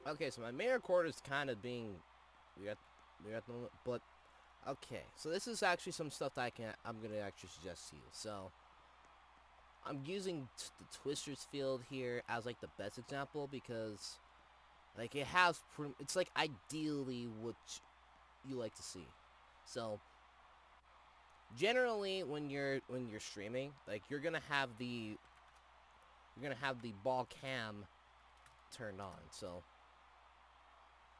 Okay, so my main recorder is kind of being we got the moment, but okay. So this is actually some stuff that I'm gonna actually suggest to you. So I'm using the Twisters field here as like the best example because like it has it's like ideally what you like to see. So generally when you're streaming, like you're gonna have the ball cam turned on. So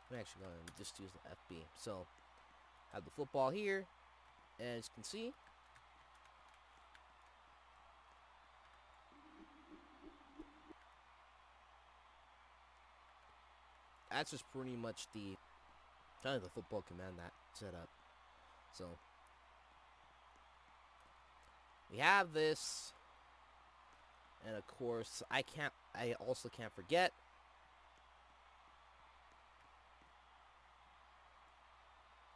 I'm actually gonna just use the FB. So have the football here, and as you can see, that's just pretty much the kind of the football command that set up. So we have this, and of course I also can't forget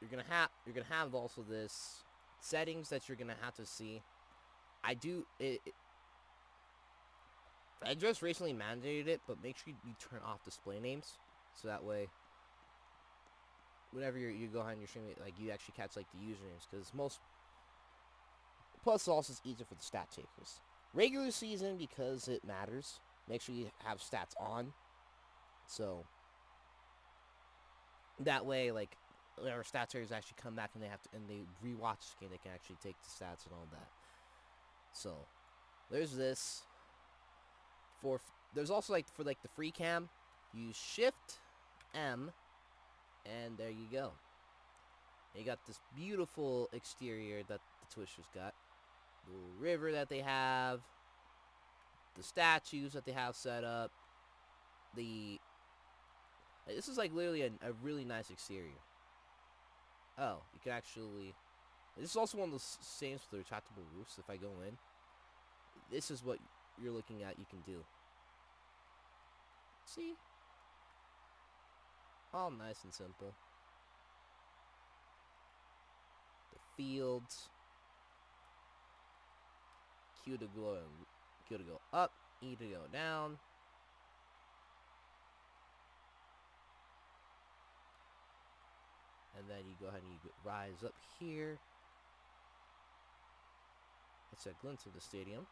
you're gonna have also this settings that you're gonna have to see. I do it. I just recently mandated it, but make sure you turn off display names, so that way, whenever you go ahead and you're streaming, like you actually catch like the usernames, because most plus also it's easier for the stat takers. Regular season because it matters. Make sure you have stats on, so that way, like, whenever stat takers actually come back and they rewatch this game, they can actually take the stats and all that. So there's this. For there's also like for like the free cam, use Shift M, and there you go. You got this beautiful exterior that the Twisters got. The river that they have, the statues that they have set up. This is like literally a really nice exterior. Oh, you can actually. This is also one of the same for the retractable roofs. If I go in, this is what you're looking at. You can do. See, all nice and simple. The fields. Q to go up, E to go down. And then you go ahead and you rise up here. It's a glimpse of the stadium.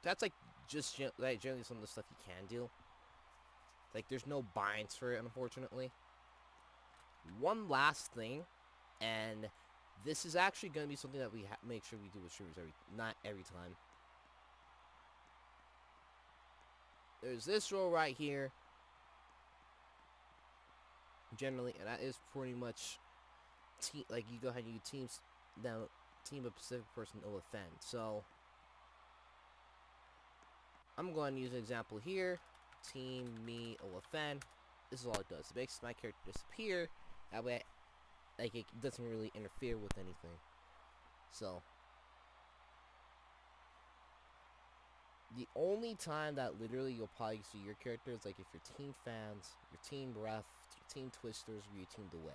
That's like just like generally some of the stuff you can do. Like there's no binds for it, unfortunately. One last thing, and this is actually going to be something that we make sure we do with streamers not every time. There's this row right here, generally, and that is pretty much like you go ahead and you teams down team a specific person will offend. So I'm going to use an example here. Team me will offend. This is all it does. It makes my character disappear. That way, like it doesn't really interfere with anything. So the only time that literally you'll probably see your character is like if you're team fans, your team ref, your team twisters, or your team away.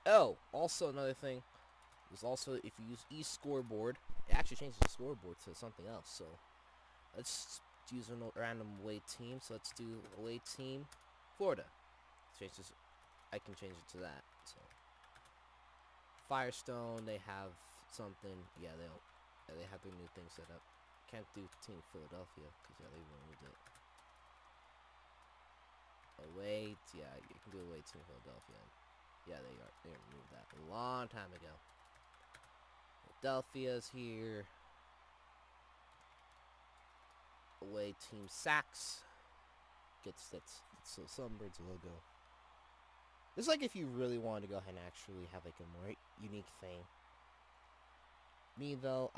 Oh, also another thing is also if you use e-scoreboard, it actually changes the scoreboard to something else. So let's use a random away team. So let's do away team Florida. Change this. I can change it to that. So Firestone, they have something. Yeah, they have their new thing set up. Can't do Team Philadelphia because yeah, they removed it. Away, yeah, you can do away Team Philadelphia. Yeah, they removed that a long time ago. Philadelphia's here. Away Team Sacks gets that's so Sunbirds logo. It's like if you really wanted to go ahead and actually have like a more unique thing. Me though,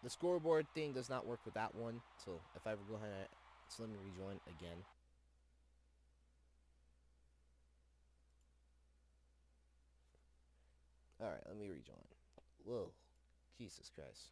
the scoreboard thing does not work with that one. So if I ever go ahead and let me rejoin again. Alright, let me rejoin. Whoa. Jesus Christ.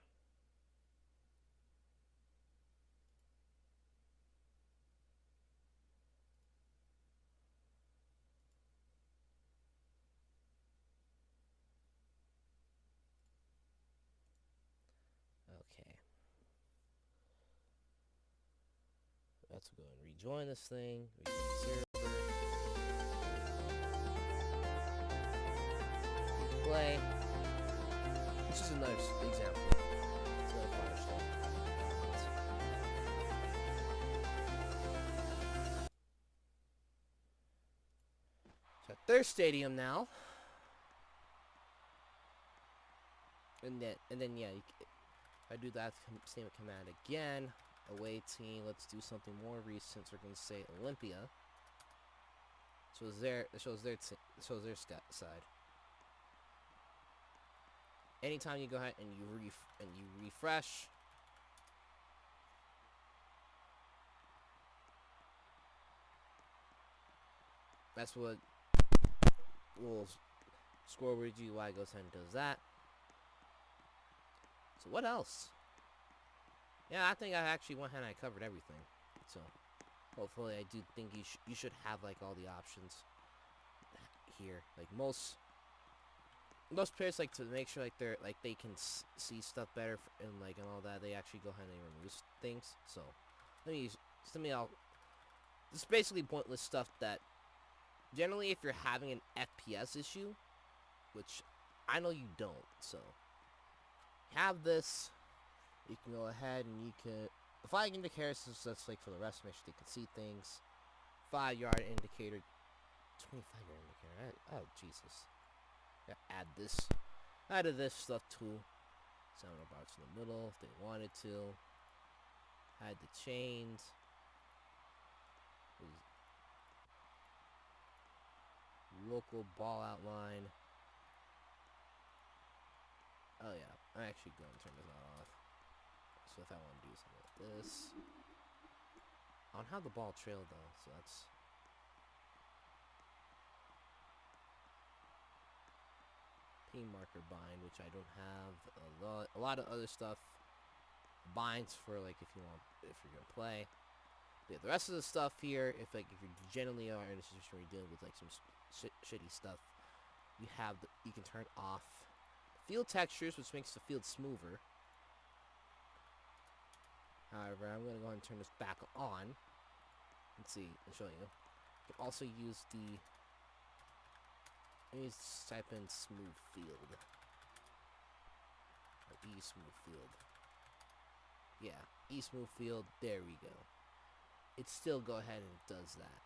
have to go and rejoin this thing. Rejoin server. Play. This is another example. It's another Firestone. So at their stadium now. And then yeah, if I do that same command again, away team, let's do something more recent. So we're gonna say Olympia. So it shows their side. Anytime you go ahead and you refresh, that's what little scoreboard GUI goes ahead and does that. So what else? Yeah, I think I actually went ahead and I covered everything. So hopefully I do think you should have like all the options here. Like most players like to make sure like they can see stuff better and like and all that. They actually go ahead and remove things. So this is basically pointless stuff that generally if you're having an FPS issue, which I know you don't, so have this. You can go ahead and you can. The flag indicator is just like for the rest, make sure they can see things. 5-yard indicator, 25-yard indicator. Oh Jesus! Add this. Added this stuff too. 7 bars in the middle if they wanted to. Add the chains. Local ball outline. Oh yeah, I'm actually going to turn this off. So if I want to do something like this, I don't have the ball trail though, so that's pin marker bind, which I don't have. A lot of other stuff binds for like if you're gonna play. But yeah, the rest of the stuff here, if you generally are in a situation where you're dealing with like some shitty stuff, you can turn off field textures, which makes the field smoother. However, I'm gonna go ahead and turn this back on. Let's see, I'll show you. You can also use let me type in smooth field. Or E-smooth field. Yeah, E-smooth field, there we go. It still go ahead and does that.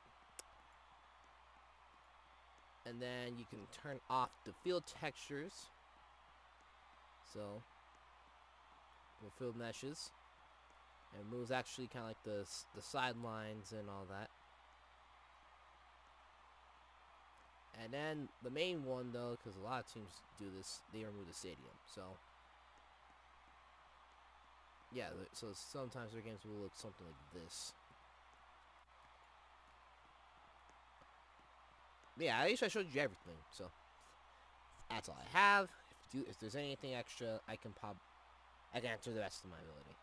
And then you can turn off the field textures. So, the field meshes. And it moves actually kind of like the sidelines and all that. And then the main one though, because a lot of teams do this, they remove the stadium. So yeah, so sometimes their games will look something like this. But yeah, at least I showed you everything. So that's all I have. If there's anything extra, I can answer the rest of my ability.